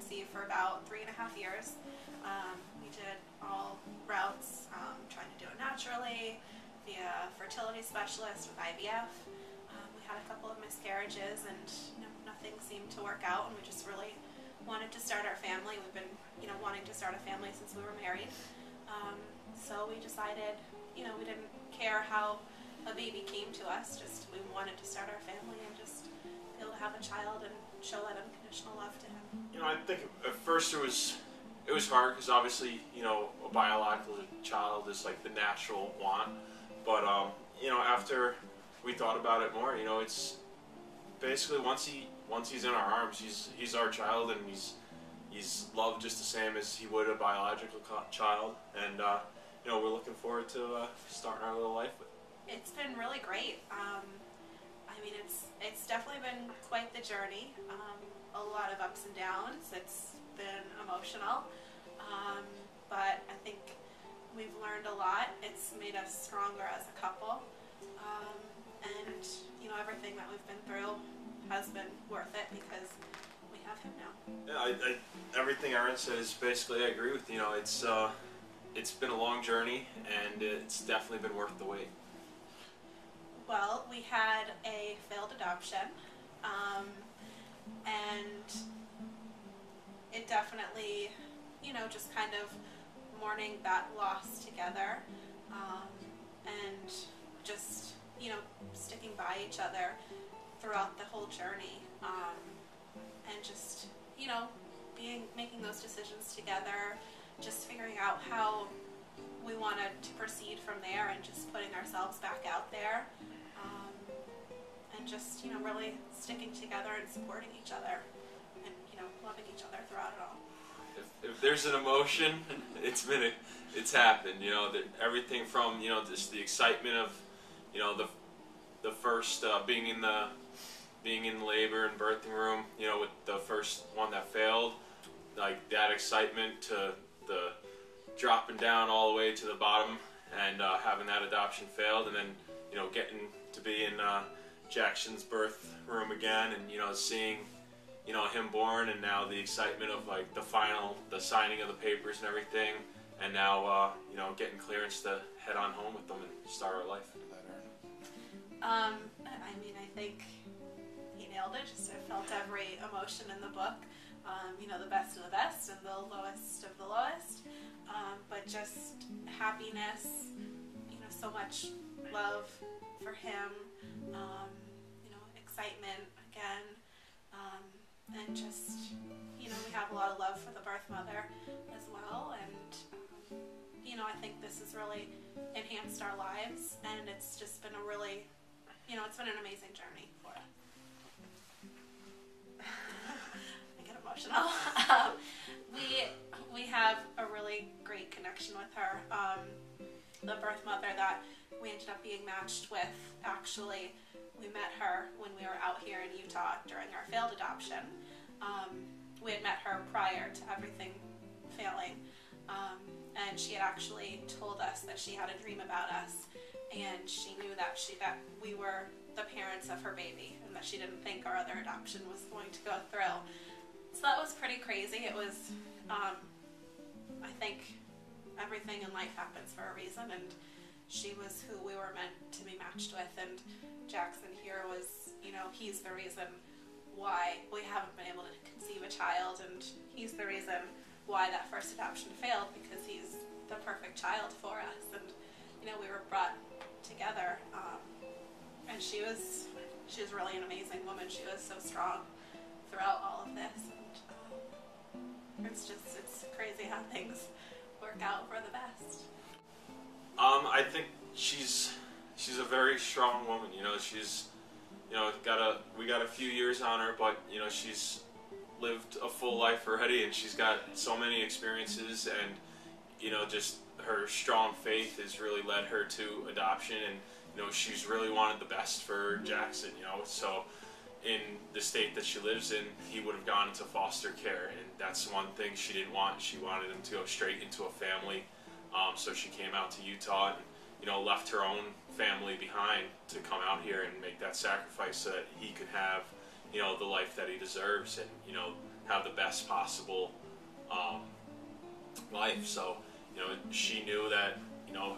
pregnancy for about 3.5 years. We did all routes, trying to do it naturally, via fertility specialist with IVF. We had a couple of miscarriages, and nothing seemed to work out, and we just really wanted to start our family. We've been wanting to start a family since we were married. So we decided, we didn't care how a baby came to us, just we wanted to start our family and just be able to have a child and show that unconditional love to him. I think at first it was hard because obviously, a biological child is like the natural want. But, after we thought about it more, it's basically once he's in our arms, he's our child, and he's loved just the same as he would a biological child. And, we're looking forward to starting our little life with him. It's been really great. It's definitely been quite the journey. A lot of ups and downs. It's been emotional, but I think we've learned a lot. It's made us stronger as a couple, and everything that we've been through has been worth it because we have him now. Yeah, everything Erin said is basically I agree with. It's been a long journey, and it's definitely been worth the wait. Well, we had a failed adoption, and it definitely, just kind of mourning that loss together, and just, sticking by each other throughout the whole journey, and just, making those decisions together, just figuring out how we wanted to proceed from there, and just putting ourselves back out there, and just really sticking together and supporting each other, and loving each other throughout it all. If there's an emotion, it's happened. Everything from just the excitement of the first being in labor and birthing room, with the first one that failed, like that excitement, to the dropping down all the way to the bottom and having that adoption failed, and then getting to be in Jackson's birth room again, and seeing him born, and now the excitement of like the signing of the papers and everything, and now getting clearance to head on home with them and start our life. I think he nailed it. I felt every emotion in the book. The best of the best and the lowest of the lowest. But just happiness, so much love for him, excitement again, and just, we have a lot of love for the birth mother as well, and, I think this has really enhanced our lives, and it's just been a really, it's been an amazing journey for us. I get emotional. We have a really great connection with her. The birth mother that we ended up being matched with, actually, we met her when we were out here in Utah during our failed adoption. We had met her prior to everything failing, and she had actually told us that she had a dream about us, and she knew that we were the parents of her baby, and that she didn't think our other adoption was going to go through. So that was pretty crazy. It was, I think everything in life happens for a reason, and she was who we were meant to be matched with, and Jackson here was, he's the reason why we haven't been able to conceive a child, and he's the reason why that first adoption failed, because he's the perfect child for us, and we were brought together, and she was really an amazing woman. She was so strong throughout all of this, and it's crazy how things work out for the best. I think she's a very strong woman. She's we got a few years on her, but she's lived a full life already, and she's got so many experiences, and just her strong faith has really led her to adoption, and she's really wanted the best for Jackson. So in the state that she lives in, he would have gone into foster care, and that's one thing she didn't want. She wanted him to go straight into a family. So she came out to Utah and left her own family behind to come out here and make that sacrifice so that he could have the life that he deserves. And have the best possible life. So, you know, she knew that, you know,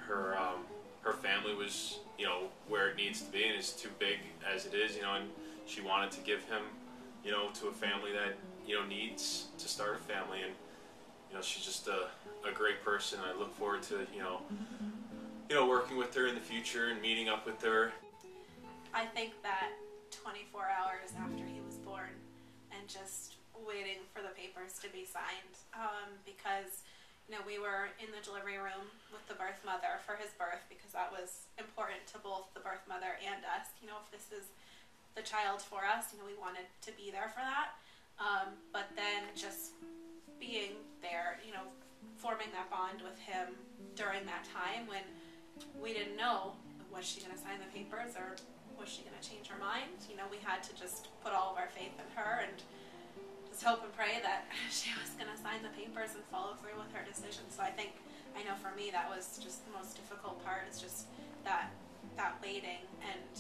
her family was, you know, where it needs to be and is too big as it is, you know, and she wanted to give him, you know, to a family that, you know, needs to start a family. And, you know, she's just a great person. I look forward to, you know, working with her in the future and meeting up with her. I think that 24 hours after he was born and just waiting for the papers to be signed, because, you know, we were in the delivery room with the birth mother for his birth because that was important to both the birth mother and us. You know, if this is the child for us, you know, we wanted to be there for that. But then just being there, you know, forming that bond with him during that time when we didn't know, was she going to sign the papers or was she going to change her mind? You know, we had to just put all of our faith in her and just hope and pray that she was going to sign the papers and follow through with her decision. So I know for me that was just the most difficult part, is just that waiting and,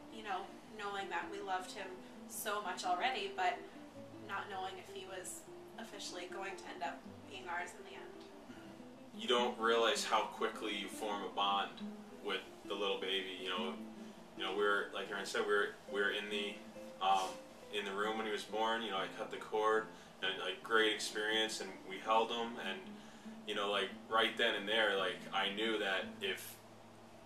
you know, knowing that we loved him so much already, but not knowing if he was officially going to end up being ours in the end. You don't realize how quickly you form a bond with the little baby. You know, we're, like Erin said, we're in the room when he was born. You know, I cut the cord, and like great experience, and we held him, and you know, like right then and there, like I knew that if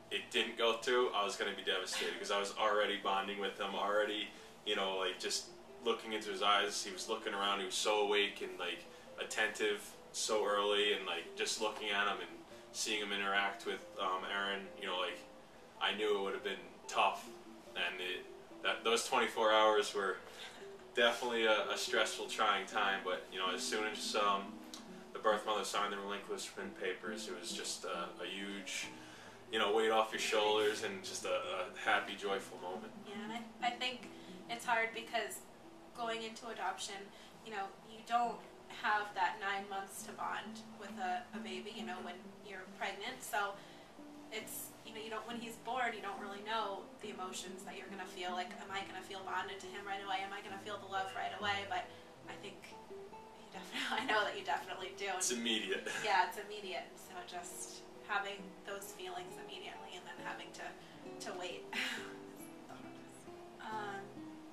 it didn't go through, I was going to be devastated because I was already bonding with him, already, you know, like just looking into his eyes. He was looking around. He was so awake and like attentive so early, and like just looking at him and seeing him interact with Erin, you know, like I knew it would have been tough, and those 24 hours were definitely a stressful, trying time. But you know, as soon as the birth mother signed the relinquishment papers, it was just a huge, you know, weight off your shoulders and just a happy, joyful moment. Yeah, and I think it's hard because going into adoption, you know, you don't have that 9 months to bond with a baby, you know, when you're pregnant. So it's, you know, when he's born, you don't really know the emotions that you're going to feel. Like, am I going to feel bonded to him right away? Am I going to feel the love right away? But I think I know that you definitely do. It's immediate. Yeah, it's immediate. So just having those feelings immediately and then having to wait.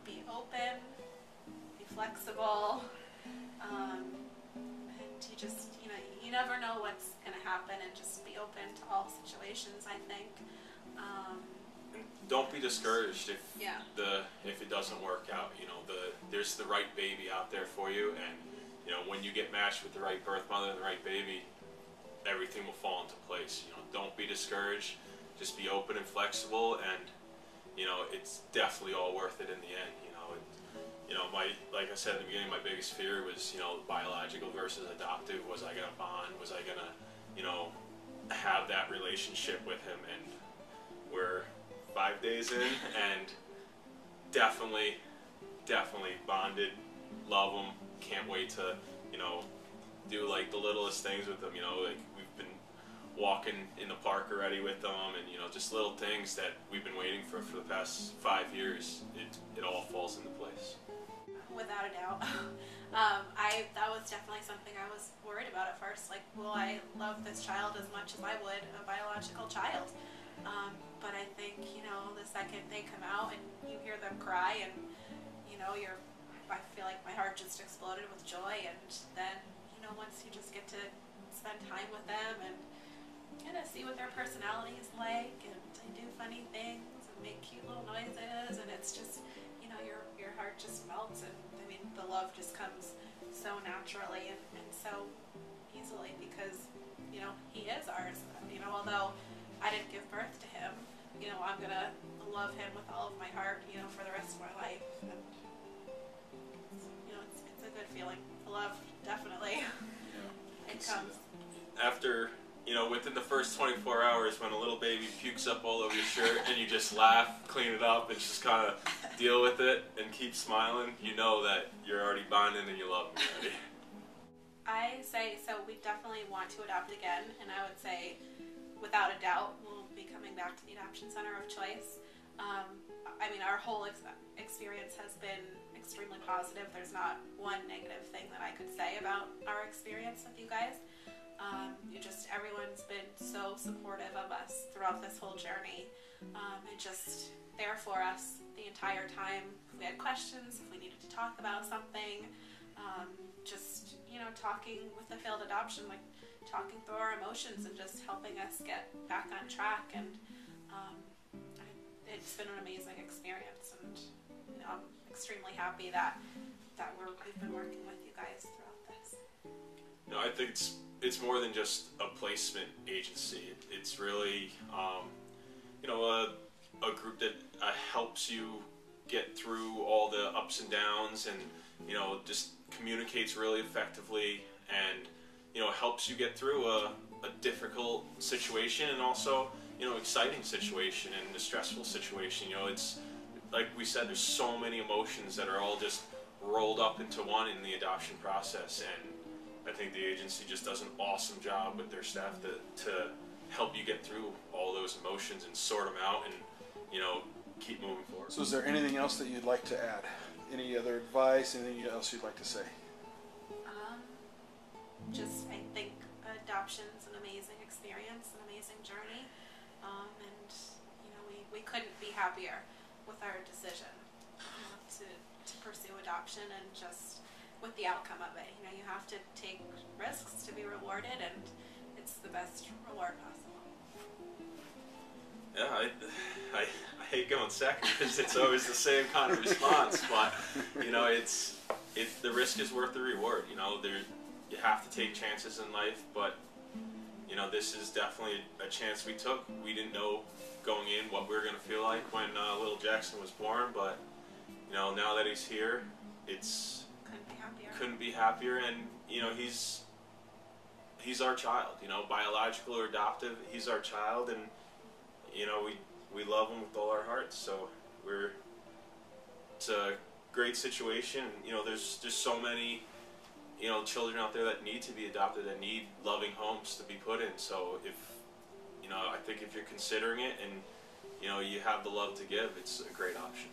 Be open, be flexible, and you just, you know, you never know what's going to happen, and just be open to all situations, I think. Don't be discouraged if Yeah. if it doesn't work out. You know, there's the right baby out there for you, and you know, when you get matched with the right birth mother and the right baby, everything will fall into place. You know, don't be discouraged. Just be open and flexible, and you know, it's definitely all worth it in the end. You know, like I said at the beginning, my biggest fear was, you know, biological versus adoptive. Was I gonna bond? Was I gonna, you know, have that relationship with him? And we're 5 days in, and definitely bonded. Love him. Can't wait to, you know, do like the littlest things with him. You know, like we've been walking in the park already with them, and you know, just little things that we've been waiting for the past 5 years. It all falls into place. Without a doubt. That was definitely something I was worried about at first. Like, will I love this child as much as I would a biological child? But I think, you know, the second they come out and you hear them cry, and you know, I feel like my heart just exploded with joy. And then, you know, once you just get to spend time with them and kind of see what their personality is like, and they do funny things and make cute little noises, and it's just, you know, your heart just melts, and I mean, the love just comes so naturally and so easily because, you know, he is ours. You know, although I didn't give birth to him, you know, I'm gonna love him with all of my heart, you know, for the rest of my life. And you know, it's a good feeling. The love, definitely. Yeah, It comes after, you know, within the first 24 hours, when a little baby pukes up all over your shirt and you just laugh, clean it up, and just kind of deal with it and keep smiling, you know that you're already bonding and you love them already. I say, so we definitely want to adopt again, and I would say, without a doubt, we'll be coming back to the adoption center of choice. I mean, our whole experience has been extremely positive. There's not one negative thing that I could say about our experience with you guys. Everyone's been so supportive of us throughout this whole journey, and just there for us the entire time. If we had questions, if we needed to talk about something, talking with the failed adoption, like talking through our emotions and just helping us get back on track. And it's been an amazing experience, and I'm extremely happy that we've been working with you guys throughout this. No, I think it's more than just a placement agency. It's really a group that helps you get through all the ups and downs, and just communicates really effectively, and helps you get through a difficult situation, and also exciting situation and a stressful situation. It's like we said, there's so many emotions that are all just rolled up into one in the adoption process, and I think the agency just does an awesome job with their staff to help you get through all those emotions and sort them out, and keep moving forward. So is there anything else that you'd like to add? Any other advice? Anything else you'd like to say? I think adoption's an amazing experience, an amazing journey, and we couldn't be happier with our decision to pursue adoption, and just with the outcome of it. You have to take risks to be rewarded, and it's the best reward possible. Yeah, I hate going second because it's always the same kind of response, but the risk is worth the reward. You have to take chances in life, but this is definitely a chance we took. We didn't know going in what we were going to feel like when little Jackson was born, but now that he's here, couldn't be happier, and he's our child. Biological or adoptive, he's our child, and we love him with all our hearts. So it's a great situation. There's just so many children out there that need to be adopted, that need loving homes to be put in. So I think if you're considering it, and you have the love to give, it's a great option.